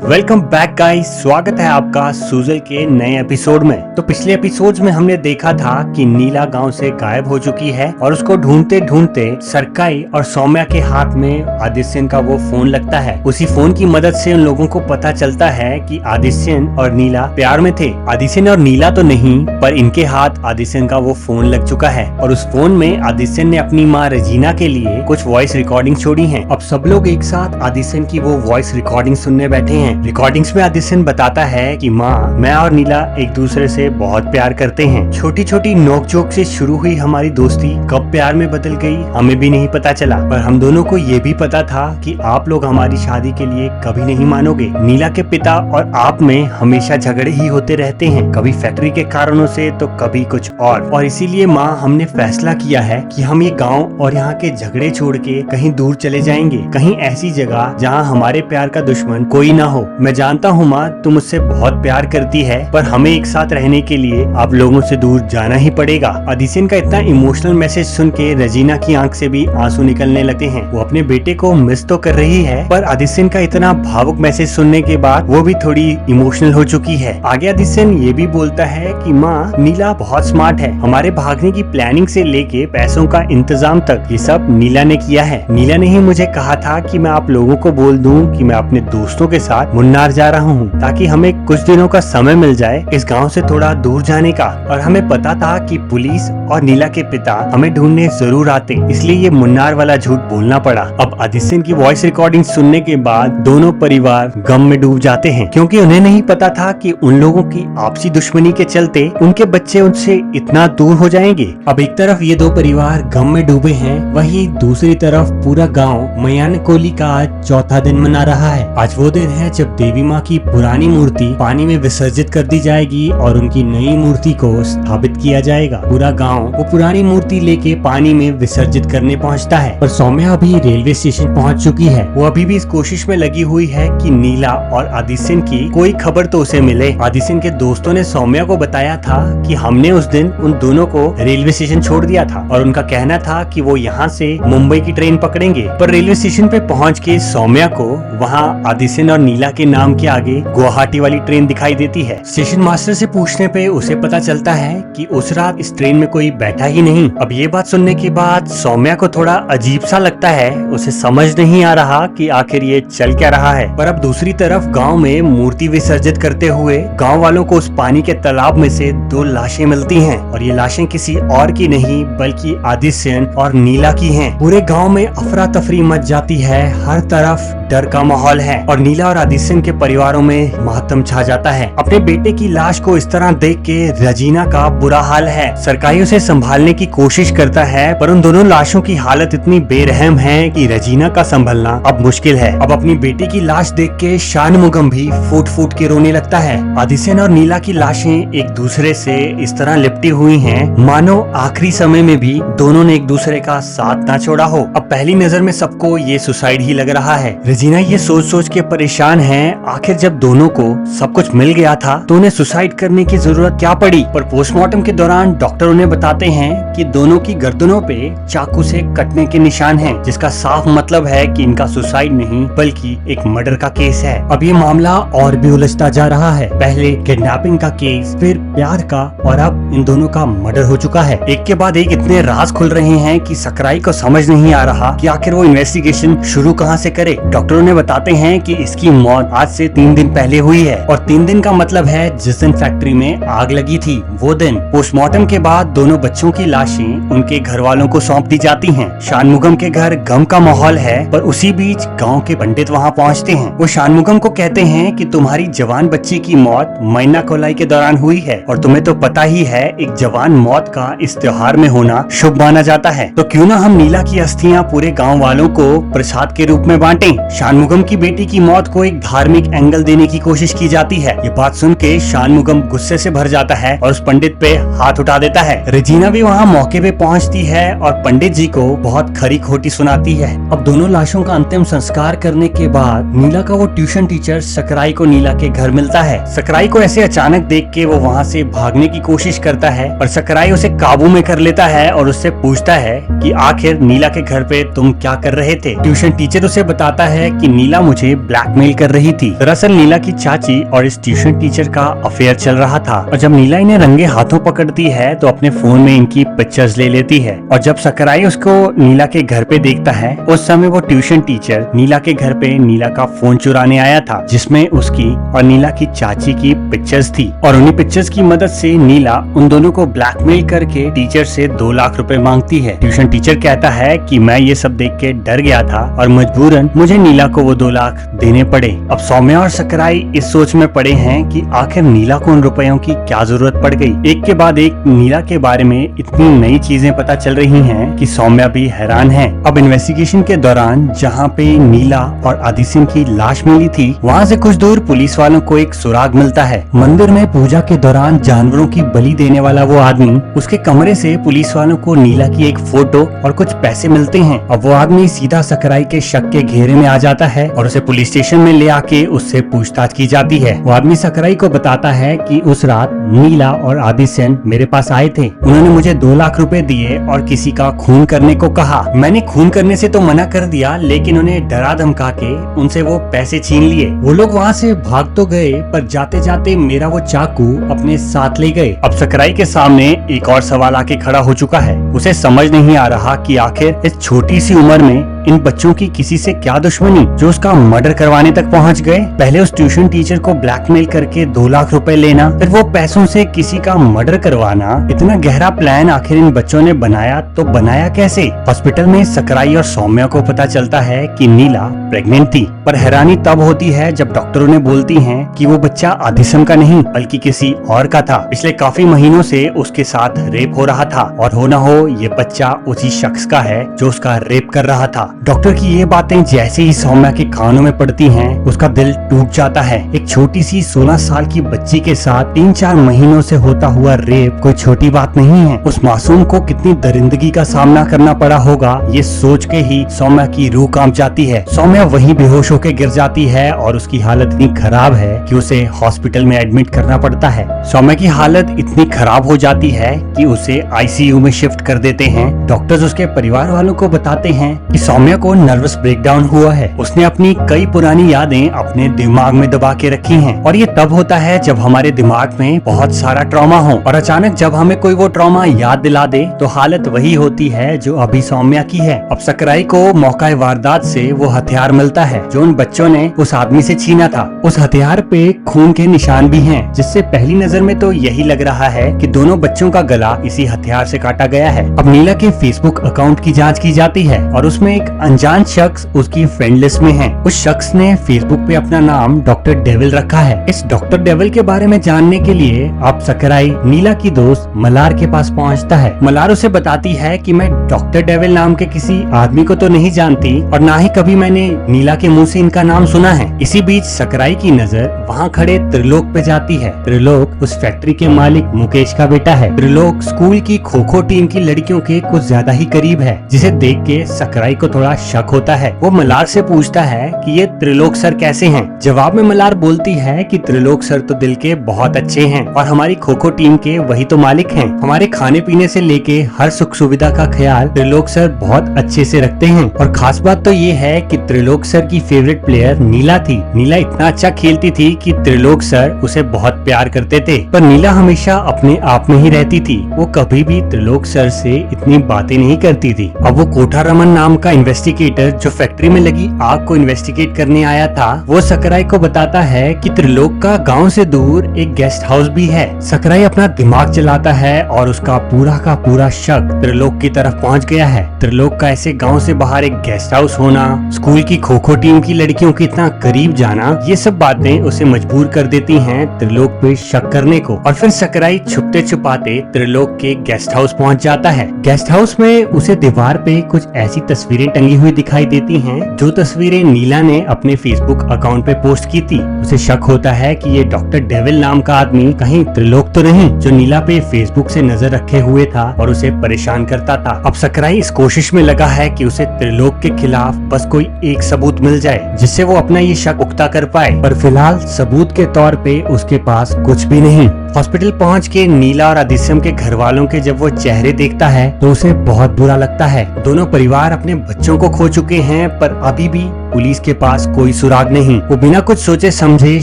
Welcome back guys, स्वागत है आपका सुजल के नए एपिसोड में। तो पिछले एपिसोड्स में हमने देखा था कि नीला गांव से गायब हो चुकी है और उसको ढूंढते ढूंढते सरकाई और सौम्या के हाथ में आदित्यन का वो फोन लगता है। उसी फोन की मदद से उन लोगों को पता चलता है कि आदित्यन और नीला प्यार में थे। आदित्यन और नीला तो नहीं, पर इनके हाथ आदित्यन का वो फोन लग चुका है और उस फोन में आदित्यन ने अपनी माँ रजीना के लिए कुछ वॉइस रिकॉर्डिंग छोड़ी है। अब सब लोग एक साथ आदित्यन की वो वॉइस रिकॉर्डिंग सुनने बैठे हैं। रिकॉर्डिंग्स में आदित्यन बताता है कि माँ, मैं और नीला एक दूसरे से बहुत प्यार करते हैं। छोटी छोटी नोकझोंक से शुरू हुई हमारी दोस्ती कब प्यार में बदल गई हमें भी नहीं पता चला, पर हम दोनों को ये भी पता था कि आप लोग हमारी शादी के लिए कभी नहीं मानोगे। नीला के पिता और आप में हमेशा झगड़े ही होते रहते हैं, कभी फैक्ट्री के कारणों से तो कभी कुछ और इसीलिए माँ, हमने फैसला किया है कि हम ये गाँव और यहाँ के झगड़े छोड़ के कहीं दूर चले जाएंगे, कहीं ऐसी जगह जहाँ हमारे प्यार का दुश्मन कोई ना हो। मैं जानता हूँ माँ, तुम मुझसे बहुत प्यार करती है, पर हमें एक साथ रहने के लिए आप लोगों से दूर जाना ही पड़ेगा। आदित्यन का इतना इमोशनल मैसेज सुन के रजीना की आंख से भी आंसू निकलने लगते हैं। वो अपने बेटे को मिस तो कर रही है, पर आदित्यन का इतना भावुक मैसेज सुनने के बाद वो भी थोड़ी इमोशनल हो चुकी है। आगे आदित्यन ये भी बोलता है कि माँ, नीला बहुत स्मार्ट है, हमारे भागने की प्लानिंग से लेके पैसों का इंतजाम तक ये सब नीला ने किया है। नीला ने ही मुझे कहा था कि मैं आप लोगों को बोल दूं कि मैं अपने दोस्तों के साथ मुन्नार जा रहा हूँ, ताकि हमें कुछ दिनों का समय मिल जाए इस गांव से थोड़ा दूर जाने का। और हमें पता था कि पुलिस और नीला के पिता हमें ढूंढने जरूर आते, इसलिए ये मुन्नार वाला झूठ बोलना पड़ा। अब आदित्यन की वॉइस रिकॉर्डिंग सुनने के बाद दोनों परिवार गम में डूब जाते हैं, क्योंकि उन्हें नहीं पता था कि उन लोगों की आपसी दुश्मनी के चलते उनके बच्चे उनसे इतना दूर हो जाएंगे। अब एक तरफ ये दो परिवार गम में डूबे हैं, वहीं दूसरी तरफ पूरा गाँव मयानकोली का आज चौथा दिन मना रहा है। आज वो दिन है जब देवी माँ की पुरानी मूर्ति पानी में विसर्जित कर दी जाएगी और उनकी नई मूर्ति को स्थापित किया जाएगा। पूरा गांव वो पुरानी मूर्ति लेके पानी में विसर्जित करने पहुंचता है, पर सौम्या अभी रेलवे स्टेशन पहुंच चुकी है। वो अभी भी इस कोशिश में लगी हुई है कि नीला और आदित्यन की कोई खबर तो उसे मिले। आदित्यन के दोस्तों ने सौम्या को बताया था कि हमने उस दिन उन दोनों को रेलवे स्टेशन छोड़ दिया था और उनका कहना था कि वो यहाँ से मुंबई की ट्रेन पकड़ेंगे। पर रेलवे स्टेशन पे पहुँच के सौम्या को वहाँ आदित्यन और नीला के नाम के आगे गुवाहाटी वाली ट्रेन दिखाई देती है। स्टेशन मास्टर से पूछने पे उसे पता चलता है कि उस रात इस ट्रेन में कोई बैठा ही नहीं। अब ये बात सुनने के बाद सौम्या को थोड़ा अजीब सा लगता है, उसे समझ नहीं आ रहा कि आखिर ये चल क्या रहा है। पर अब दूसरी तरफ गांव में मूर्ति विसर्जित करते हुए गांव वालों को उस पानी के तालाब में से दो लाशें मिलती हैं और ये लाशें किसी और की नहीं बल्कि आदित्यन और नीला की हैं। पूरे गाँव में अफरा तफरी मच जाती है, हर तरफ डर का माहौल है और नीला और आदित्यन के परिवारों में मातम छा जाता है। अपने बेटे की लाश को इस तरह देख के रजीना का बुरा हाल है। सरकारी उसे संभालने की कोशिश करता है, पर उन दोनों लाशों की हालत इतनी बेरहम है कि रजीना का संभलना अब मुश्किल है। अब अपनी बेटी की लाश देख के शानमुगम भी फूट फूट के रोने लगता है। आदित्यन और नीला की लाशें एक दूसरे से इस तरह लिपटी हुई हैं, मानो आखिरी समय में भी दोनों ने एक दूसरे का साथ ना छोड़ा हो। अब पहली नजर में सबको ये सुसाइड ही लग रहा है। रजीना ये सोच सोच के परेशान है, आखिर जब दोनों को सब कुछ मिल गया था तो उन्हें सुसाइड करने की जरूरत क्या पड़ी। पर पोस्टमार्टम के दौरान डॉक्टर उन्हें बताते हैं कि दोनों की गर्दनों पे चाकू से कटने के निशान हैं, जिसका साफ मतलब है कि इनका सुसाइड नहीं बल्कि एक मर्डर का केस है। अब ये मामला और भी उलझता जा रहा है, पहले किडनैपिंग का केस, फिर प्यार का और अब इन दोनों का मर्डर हो चुका है। एक के बाद एक इतने राज खुल रहे हैं कि सकराई को समझ नहीं आ रहा कि आखिर वो इन्वेस्टिगेशन शुरू कहाँ से करे। डॉक्टरों ने बताते हैं कि इसकी मौत आज से 3 दिन पहले हुई है और 3 दिन का मतलब है जिस दिन फैक्ट्री में आग लगी थी वो दिन। पोस्टमार्टम के बाद दोनों बच्चों की लाशें उनके घर वालों को सौंप दी जाती हैं। शानमुगम के घर गम का माहौल है, पर उसी बीच गांव के पंडित वहां पहुंचते हैं। वो शानमुगम को कहते हैं कि तुम्हारी जवान बच्ची की मौत मैना कोलाई के दौरान हुई है और तुम्हें तो पता ही है एक जवान मौत का इस त्योहार में होना शुभ माना जाता है, तो क्यों ना हम नीला की अस्थियां पूरे गाँव वालों को प्रसाद के रूप में बांटें। शानमुगम की बेटी की मौत को एक धार्मिक एंगल देने की कोशिश की जाती है। ये बात सुन के शानमुगम गुस्से से भर जाता है और उस पंडित पे हाथ उठा देता है। रजीना भी वहाँ मौके पे पहुँचती है और पंडित जी को बहुत खरी खोटी सुनाती है। अब दोनों लाशों का अंतिम संस्कार करने के बाद नीला का वो ट्यूशन टीचर सकराई को नीला के घर मिलता है। सकराई को ऐसे अचानक देख के वो वहाँ से भागने की कोशिश करता है, पर सकराई उसे काबू में कर लेता है और उससे पूछता है कि आखिर नीला के घर पे तुम क्या कर रहे थे। ट्यूशन टीचर उसे बताता है कि नीला मुझे ब्लैकमेल कर रही थी। दरअसल नीला की चाची और इस ट्यूशन टीचर का अफेयर चल रहा था और जब नीला इन्हें रंगे हाथों पकड़ती है तो अपने फोन में इनकी पिक्चर्स ले लेती है। और जब सकराई उसको नीला के घर पे देखता है उस समय वो ट्यूशन टीचर नीला के घर पे नीला का फोन चुराने आया था, जिसमें उसकी और नीला की चाची की पिक्चर्स थी। और उन्हीं पिक्चर्स की मदद से नीला उन दोनों को ब्लैकमेल करके टीचर से 2 लाख रुपए मांगती है। ट्यूशन टीचर कहता है कि मैं ये सब देख के डर गया था और मजबूरन मुझे नीला को वो 2 लाख देने पड़े। अब सौम्या और सकराई इस सोच में पड़े हैं कि आखिर नीला को उन रुपयों की क्या जरूरत पड़ गई। एक के बाद एक नीला के बारे में इतनी नई चीजें पता चल रही हैं कि सौम्या भी हैरान है। अब इन्वेस्टिगेशन के दौरान जहाँ पे नीला और आदिसिम की लाश मिली थी वहाँ से कुछ दूर पुलिस वालों को एक सुराग मिलता है। मंदिर में पूजा के दौरान जानवरों की बलि देने वाला वो आदमी, उसके कमरे से पुलिस वालों को नीला की एक फोटो और कुछ पैसे मिलते हैं। अब वो आदमी सीधा सकराई के शक के घेरे में आ जाता है और उसे पुलिस स्टेशन में ले आके उससे पूछताछ की जाती है। वो आदमी सकराई को बताता है कि उस रात नीला और आदिसेन मेरे पास आए थे, उन्होंने मुझे 2 लाख रुपए दिए और किसी का खून करने को कहा। मैंने खून करने से तो मना कर दिया, लेकिन उन्हें डरा धमका के उनसे वो पैसे छीन लिए। वो लोग वहाँ से भाग तो गए पर जाते जाते मेरा वो चाकू अपने साथ ले गए। अब सकराई के सामने एक और सवाल आके खड़ा हो चुका है। उसे समझ नहीं आ रहा कि आखिर इस छोटी सी उम्र में इन बच्चों की किसी से क्या दुश्मनी जो उसका मर्डर करवाने तक पहुंच गए। पहले उस ट्यूशन टीचर को ब्लैकमेल करके 2 लाख रुपए लेना, फिर वो पैसों से किसी का मर्डर करवाना। इतना गहरा प्लान आखिर इन बच्चों ने बनाया तो बनाया कैसे? हॉस्पिटल में सकराई और सौम्या को पता चलता है कि नीला प्रेग्नेंट थी, पर हैरानी तब होती है जब डॉक्टरों ने बोलती हैं कि वो बच्चा आदिसम का नहीं बल्कि किसी और का था। पिछले काफी महीनों से उसके साथ रेप हो रहा था और हो न हो ये बच्चा उसी शख्स का है जो उसका रेप कर रहा था। डॉक्टर की ये बातें जैसे ही सौम्या के कानों में पड़ती हैं उसका दिल टूट जाता है। एक छोटी सी 16 साल की बच्ची के साथ 3-4 महीनों से होता हुआ रेप कोई छोटी बात नहीं है। उस मासूम को कितनी दरिंदगी का सामना करना पड़ा होगा ये सोच के ही सौम्या की रूह कांप जाती है। सौम्या वहीं बेहोश होकर गिर जाती है और उसकी हालत इतनी खराब है कि उसे हॉस्पिटल में एडमिट करना पड़ता है। सौम्या की हालत इतनी खराब हो जाती है कि उसे आईसीयू में शिफ्ट कर देते हैं। डॉक्टर्स उसके परिवार वालों को बताते हैं कि सौम्या को नर्वस ब्रेकडाउन हुआ है, उसने अपनी कई पुरानी यादें अपने दिमाग में दबा के रखी हैं और ये तब होता है जब हमारे दिमाग में बहुत सारा ट्रॉमा हो और अचानक जब हमें कोई वो ट्रॉमा याद दिला दे तो हालत वही होती है जो अभी सौम्या की है। अब सकराई को मौका वारदात से वो हथियार मिलता है जो उन बच्चों ने उस आदमी से छीना था। उस हथियार पे खून के निशान भी हैं, जिससे पहली नजर में तो यही लग रहा है कि दोनों बच्चों का गला इसी हथियार से काटा गया है। अब नीला के फेसबुक अकाउंट की जांच की जाती है और उसमें एक अनजान शख्स उसकी फ्रेंड लिस्ट में है। उस शख्स ने फेसबुक पे अपना नाम डॉक्टर डेविल रखा है। इस डॉक्टर डेविल के बारे में जानने के लिए अब सकराई नीला की दोस्त मलार के पास पहुंचता है। मलार उसे बताती है कि मैं डॉक्टर डेविल नाम के किसी आदमी को तो नहीं जानती और ना ही कभी मैंने नीला के मुंह से इनका नाम सुना है। इसी बीच सकराई की नजर वहाँ खड़े त्रिलोक पे जाती है। त्रिलोक उस फैक्ट्री के मालिक मुकेश का बेटा है। त्रिलोक स्कूल की खो-खो टीम की लड़कियों के कुछ ज्यादा ही करीब है, जिसे देख के सकराई को थोड़ा शक होता है। वो मलार से पूछता है कि ये त्रिलोक सर कैसे हैं? जवाब में मलार बोलती है कि त्रिलोक सर तो दिल के बहुत अच्छे हैं और हमारी खो-खो टीम के वही तो मालिक हैं। हमारे खाने पीने से लेके हर सुख सुविधा का ख्याल त्रिलोक सर बहुत अच्छे से रखते हैं और खास बात तो ये है कि त्रिलोक सर की फेवरेट प्लेयर नीला थी। नीला इतना अच्छा खेलती थी कि त्रिलोक सर उसे बहुत प्यार करते थे, पर नीला हमेशा अपने आप में ही रहती थी। वो कभी भी त्रिलोक सर से इतनी बातें नहीं करती थी। अब वो कोठा रमन नाम का इन्वेस्टिगेटर जो फैक्ट्री में लगी आग को इन्वेस्टिगेट करने आया था, वो सकराई को बताता है कि त्रिलोक का गांव से दूर एक गेस्ट हाउस भी है। सकराई अपना दिमाग चलाता है और उसका पूरा शक त्रिलोक की तरफ पहुंच गया है। त्रिलोक का ऐसे गांव से बाहर एक गेस्ट हाउस होना, स्कूल की खो-खो टीम की लड़कियों के इतना करीब जाना, ये सब बातें उसे मजबूर कर देती हैं त्रिलोक पे शक करने को। और फिर सकराई छुपते छुपाते त्रिलोक के गेस्ट हाउस पहुंच जाता है। गेस्ट हाउस में उसे दीवार पे कुछ ऐसी तस्वीरें टंगी हुई दिखाई देती हैं जो तस्वीरें नीला ने अपने फेसबुक अकाउंट पे पोस्ट की थी। उसे शक होता है कि ये डॉक्टर डेविल नाम का आदमी कहीं त्रिलोक तो नहीं जो नीला पे फेसबुक से नजर रखे हुए था और उसे परेशान करता था। अब सकराई इस कोशिश में लगा है कि उसे त्रिलोक के खिलाफ बस कोई एक सबूत मिल जाए जिससे वो अपना ये शक पुख्ता कर पाए, पर फिलहाल सबूत के तौर पे उसके पास कुछ भी नहीं। हॉस्पिटल पहुंच के नीला और आदित्यम के घर वालों के जब वो चेहरे देखता है तो उसे बहुत बुरा लगता है। दोनों परिवार अपने बच्चों को खो चुके हैं पर अभी भी पुलिस के पास कोई सुराग नहीं। वो बिना कुछ सोचे समझे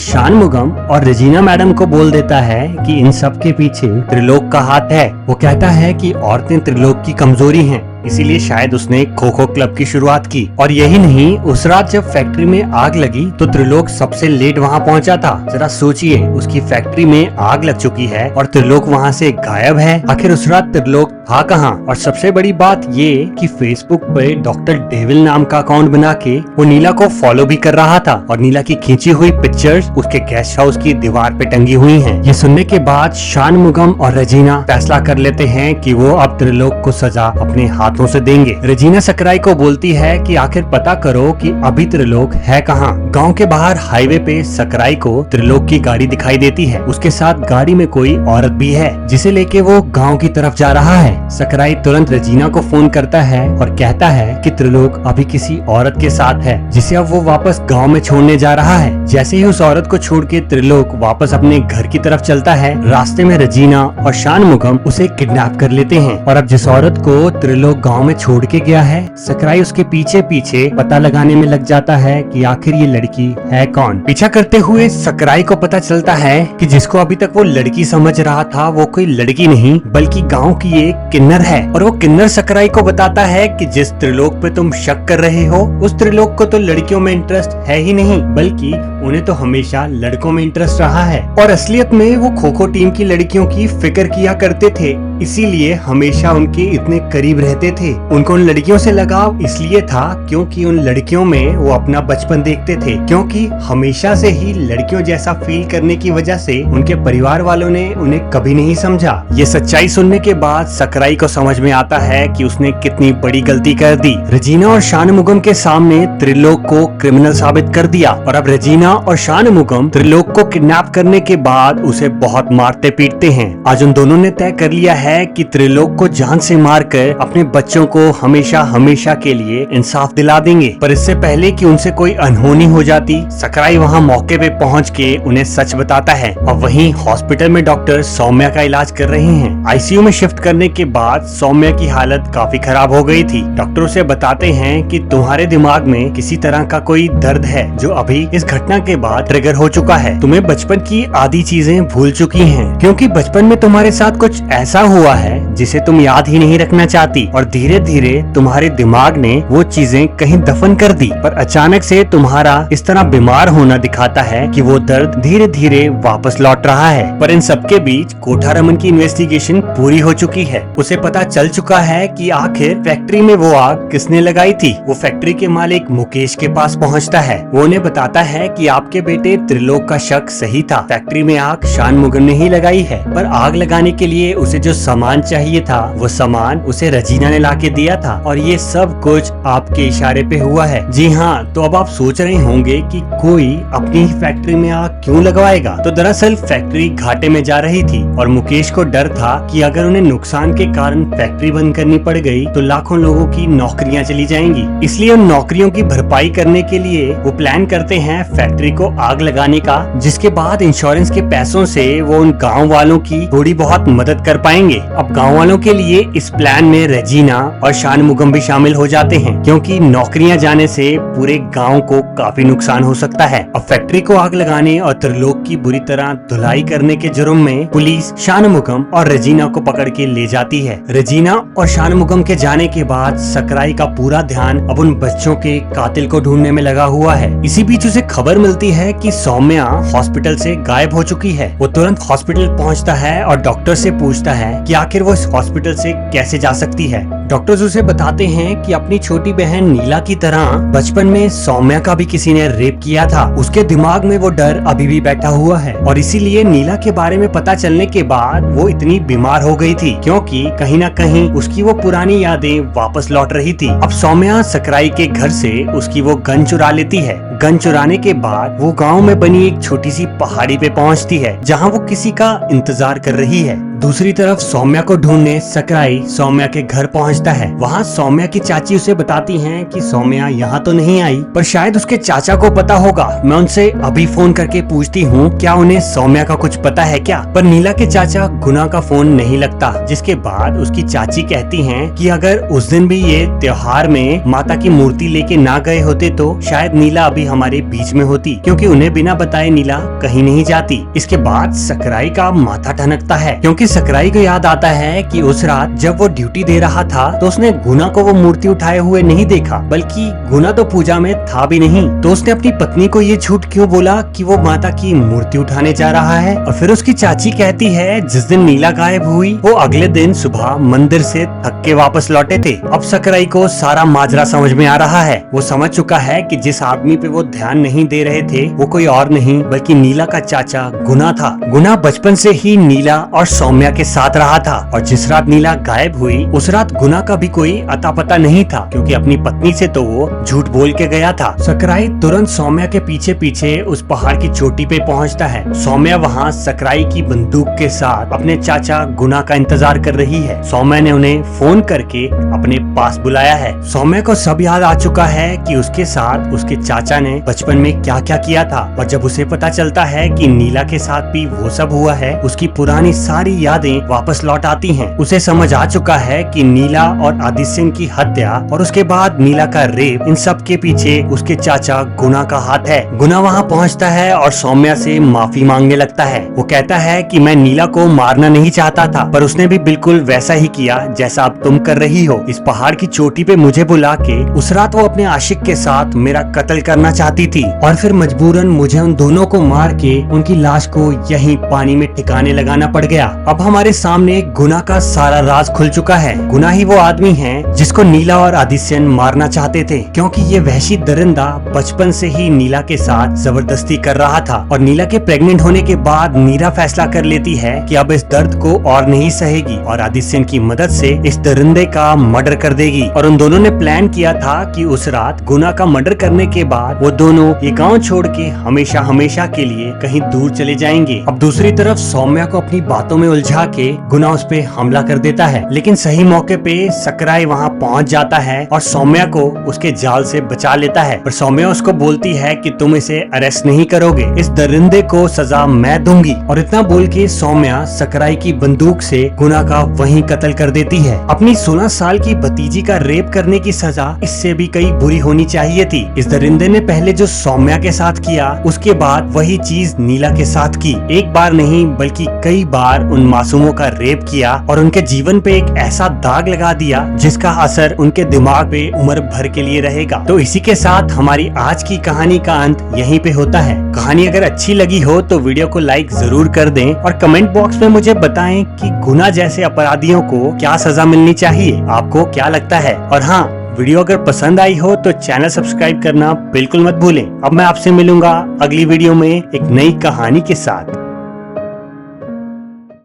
शानमुगम और रेजिना मैडम को बोल देता है कि इन सब के पीछे त्रिलोक का हाथ है। वो कहता है कि औरतें त्रिलोक की कमजोरी हैं, इसीलिए शायद उसने खो खो क्लब की शुरुआत की। और यही नहीं, उस रात जब फैक्ट्री में आग लगी तो त्रिलोक सबसे लेट वहाँ पहुँचा था। जरा सोचिए, उसकी फैक्ट्री में आग लग चुकी है और त्रिलोक वहाँ से गायब है। आखिर उस रात त्रिलोक था कहाँ? और सबसे बड़ी बात ये कि फेसबुक पे डॉक्टर डेविल नाम का अकाउंट बना के वो नीला को फॉलो भी कर रहा था और नीला की खींची हुई पिक्चर्स उसके गेस्ट हाउस की दीवार पे टंगी हुई हैं। ये सुनने के बाद शानमुगम और रेजिना फैसला कर लेते हैं कि वो अब त्रिलोक को सजा अपने हाथों से देंगे। रेजिना सकराई को बोलती है कि आखिर पता करो कि अभी त्रिलोक है कहाँ। गांव के बाहर हाईवे पे सकराई को त्रिलोक की गाड़ी दिखाई देती है। उसके साथ गाड़ी में कोई औरत भी है जिसे लेके वो गांव की तरफ जा रहा है। सकराई तुरंत रेजिना को फोन करता है और कहता है कि त्रिलोक अभी किसी औरत के साथ है जिसे अब वो वापस गांव में छोड़ने जा रहा है। जैसे ही उस औरत को छोड़ के त्रिलोक वापस अपने घर की तरफ चलता है, रास्ते में रेजिना और शानमुगम उसे किडनैप कर लेते हैं। और अब जिस औरत को त्रिलोक गांव में छोड़ के गया है, सकराई उसके पीछे पीछे पता लगाने में लग जाता है कि आखिर ये लड़की है कौन। पीछा करते हुए सकराई को पता चलता है कि जिसको अभी तक वो लड़की समझ रहा था वो कोई लड़की नहीं बल्कि गांव की एक किन्नर है। और वो किन्नर सकराई को बताता है कि जिस त्रिलोक पे तुम शक कर रहे हो उस त्रिलोक को तो लड़कियों में इंटरेस्ट है ही नहीं, बल्कि उन्हें तो हमेशा लड़कों में इंटरेस्ट रहा है। और असलियत में वो खो खो टीम की लड़कियों की फिक्र किया करते थे, इसीलिए हमेशा उनके इतने करीब रहते थे। उनको उन लड़कियों से लगाव इसलिए था क्योंकि उन लड़कियों में वो अपना बचपन देखते थे, क्योंकि हमेशा से ही लड़कियों जैसा फील करने की वजह से उनके परिवार वालों ने उन्हें कभी नहीं समझा। ये सच्चाई सुनने के बाद सकराई को समझ में आता है कि उसने कितनी बड़ी गलती कर दी। रेजिना और शानमुगम के सामने त्रिलोक को क्रिमिनल साबित कर दिया और अब रेजिना और शानमुगम त्रिलोक को किडनैप करने के बाद उसे बहुत मारते पीटते हैं। आज उन दोनों ने तय कर लिया है कि त्रिलोक को जान से मारकर अपने बच्चों को हमेशा हमेशा के लिए इंसाफ दिला देंगे। पर इससे पहले कि उनसे कोई अनहोनी हो जाती, सकराई वहां मौके पे पहुंच के उन्हें सच बताता है। और वहीं हॉस्पिटल में डॉक्टर सौम्या का इलाज कर रहे हैं। आईसीयू में शिफ्ट करने के बाद सौम्या की हालत काफी खराब हो गई थी। डॉक्टर उसे बताते हैं कि तुम्हारे दिमाग में किसी तरह का कोई दर्द है जो अभी इस घटना के बाद ट्रिगर हो चुका है। तुम्हें बचपन की आधी चीजें भूल चुकी हैं, क्योंकि बचपन में तुम्हारे साथ कुछ ऐसा हुआ है जिसे तुम याद ही नहीं रखना चाहती और धीरे धीरे तुम्हारे दिमाग ने वो चीजें कहीं दफन कर दी। पर अचानक से तुम्हारा इस तरह बीमार होना दिखाता है कि वो दर्द धीरे धीरे वापस लौट रहा है। पर इन सबके बीच कोठारमन की इन्वेस्टिगेशन पूरी हो चुकी है। उसे पता चल चुका है कि आखिर फैक्ट्री में वो आग किसने लगाई थी। वो फैक्ट्री के मालिक मुकेश के पास पहुंचता है। वो उन्हें बताता है कि आपके बेटे त्रिलोक का शक सही था, फैक्ट्री में आग शानमुगम ने ही लगाई है। पर आग लगाने के लिए उसे जो सामान चाहिए था वो सामान उसे रेजिना ने लाके दिया था और ये सब कुछ आपके इशारे पे हुआ है। जी हाँ, तो अब आप सोच रहे होंगे कि कोई अपनी ही फैक्ट्री में आग क्यों लगवाएगा। तो दरअसल फैक्ट्री घाटे में जा रही थी और मुकेश को डर था कि अगर उन्हें नुकसान के कारण फैक्ट्री बंद करनी पड़ गई तो लाखों लोगों की नौकरियां चली जाएंगी। इसलिए उन नौकरियों की भरपाई करने के लिए वो प्लान करते हैं फैक्ट्री को आग लगाने का, जिसके बाद इंश्योरेंस के पैसों से वो उन गाँव वालों की थोड़ी बहुत मदद कर पाएंगे। अब गाँव वालों के लिए इस प्लान में रेजिना और शानमुगम भी शामिल हो जाते हैं, क्योंकि नौकरियां जाने से पूरे गांव को काफी नुकसान हो सकता है। अब फैक्ट्री को आग लगाने और त्रिलोक की बुरी तरह धुलाई करने के जुर्म में पुलिस शानमुगम और रेजिना को पकड़ के ले जाती है। रेजिना और शानमुगम के जाने के बाद सकराई का पूरा ध्यान अब उन बच्चों के कातिल को ढूंढने में लगा हुआ है। इसी बीच उसे खबर मिलती है कि सौम्या हॉस्पिटल से गायब हो चुकी है। वो तुरंत हॉस्पिटल पहुंचता है और डॉक्टर से पूछता है कि आखिर वो इस हॉस्पिटल से कैसे जा सकती है। डॉक्टर्स उसे बताते हैं कि अपनी छोटी बहन नीला की तरह बचपन में सौम्या का भी किसी ने रेप किया था। उसके दिमाग में वो डर अभी भी बैठा हुआ है और इसीलिए नीला के बारे में पता चलने के बाद वो इतनी बीमार हो गई थी, क्योंकि कहीं न कहीं उसकी वो पुरानी यादें वापस लौट रही थी। अब सौम्या सकराई के घर से उसकी वो गन चुरा लेती है। गन चुराने के बाद वो गांव में बनी एक छोटी सी पहाड़ी पे पहुंचती है, जहां वो किसी का इंतजार कर रही है। दूसरी तरफ सौम्या को ढूंढने सकराई सौम्या के घर पहुंचता है। वहां सौम्या की चाची उसे बताती हैं कि सौम्या यहाँ तो नहीं आई, पर शायद उसके चाचा को पता होगा। मैं उनसे अभी फोन करके पूछती हूँ क्या उन्हें सौम्या का कुछ पता है क्या। पर नीला के चाचा गुना का फोन नहीं लगता, जिसके बाद उसकी चाची कहती हैं कि अगर उस दिन भी ये त्योहार में माता की मूर्ति लेके ना गए होते तो शायद नीला अभी हमारे बीच में होती, क्योंकि उन्हें बिना बताए नीला कहीं नहीं जाती। इसके बाद सकराई का माथा ठनकता है, क्योंकि सकराई को याद आता है कि उस रात जब वो ड्यूटी दे रहा था तो उसने गुना को वो मूर्ति उठाए हुए नहीं देखा, बल्कि गुना तो पूजा में था भी नहीं। तो उसने अपनी पत्नी को ये झूठ क्यों बोला कि वो माता की मूर्ति उठाने जा रहा है। और फिर उसकी चाची कहती है जिस दिन नीला गायब हुई वो अगले दिन सुबह मंदिर से थक के वापस लौटे थे। अब सकराई को सारा माजरा समझ में आ रहा है। वो समझ चुका है कि जिस आदमी पे वो ध्यान नहीं दे रहे थे वो कोई और नहीं बल्कि नीला का चाचा गुना था। गुना बचपन से ही नीला और सौम्या के साथ रहा था, और जिस रात नीला गायब हुई उस रात गुना का भी कोई अता पता नहीं था, क्योंकि अपनी पत्नी से तो वो झूठ बोल के गया था। सकराई तुरंत सौम्या के पीछे पीछे उस पहाड़ की चोटी पे पहुंचता है। सौम्या वहां सकराई की बंदूक के साथ अपने चाचा गुना का इंतजार कर रही है। सौम्या ने उन्हें फोन करके अपने पास बुलाया है। सौम्या को सब याद आ चुका है कि उसके साथ उसके चाचा ने बचपन में क्या क्या किया था, और जब उसे पता चलता है कि नीला के साथ भी वो सब हुआ है उसकी पुरानी सारी यादें वापस लौट आती हैं। उसे समझ आ चुका है कि नीला और आदित्य की हत्या और उसके बाद नीला का रेप, इन सब के पीछे उसके चाचा गुना का हाथ है। गुना वहाँ पहुँचता है और सौम्या से माफी मांगने लगता है। वो कहता है कि मैं नीला को मारना नहीं चाहता था, पर उसने भी बिल्कुल वैसा ही किया जैसा अब तुम कर रही हो। इस पहाड़ की चोटी पे मुझे बुला के उस रात वो अपने आशिक के साथ मेरा कत्ल करना चाहती थी, और फिर मजबूरन मुझे उन दोनों को मार के उनकी लाश को यहीं पानी में ठिकाने लगाना पड़ गया। अब हमारे सामने गुना का सारा राज खुल चुका है। गुना ही वो आदमी है जिसको नीला और आदित्य मारना चाहते थे, क्योंकि ये वहशी दरिंदा बचपन से ही नीला के साथ जबरदस्ती कर रहा था। और नीला के प्रेग्नेंट होने के बाद नीला फैसला कर लेती है कि अब इस दर्द को और नहीं सहेगी और आदित्य की मदद से इस दरिंदे का मर्डर कर देगी। और उन दोनों ने प्लान किया था कि उस रात गुना का मर्डर करने के बाद वो दोनों ये गांव छोड़ के हमेशा हमेशा के लिए कहीं दूर चले जाएंगे। अब दूसरी तरफ सौम्या को अपनी बातों में उलझा के गुना उस पे हमला कर देता है, लेकिन सही मौके पे सकराई वहाँ पहुँच जाता है और सौम्या को उसके जाल से बचा लेता है। पर सौम्या उसको बोलती है कि तुम इसे अरेस्ट नहीं करोगे, इस दरिंदे को सजा मैं दूंगी। और इतना बोल के सौम्या सकराई की बंदूक से गुना का वहीं कत्ल कर देती है। अपनी 16 साल की भतीजी का रेप करने की सजा इससे भी कई बुरी होनी चाहिए थी। इस दरिंदे ने पहले जो सौम्या के साथ किया उसके बाद वही चीज नीला के साथ की। एक बार नहीं बल्कि कई बार उन मासूमों का रेप किया और उनके जीवन पे एक ऐसा दाग लगा दिया जिसका असर उनके दिमाग पे उम्र भर के लिए रहेगा। तो इसी के साथ हमारी आज की कहानी का अंत यहीं पे होता है। कहानी अगर अच्छी लगी हो तो वीडियो को लाइक जरूर कर दें और कमेंट बॉक्स में मुझे बताएं कि गुना जैसे अपराधियों को क्या सजा मिलनी चाहिए, आपको क्या लगता है। और हाँ, वीडियो अगर पसंद आई हो तो चैनल सब्सक्राइब करना बिल्कुल मत भूलें। अब मैं आपसे मिलूंगा अगली वीडियो में एक नई कहानी के साथ।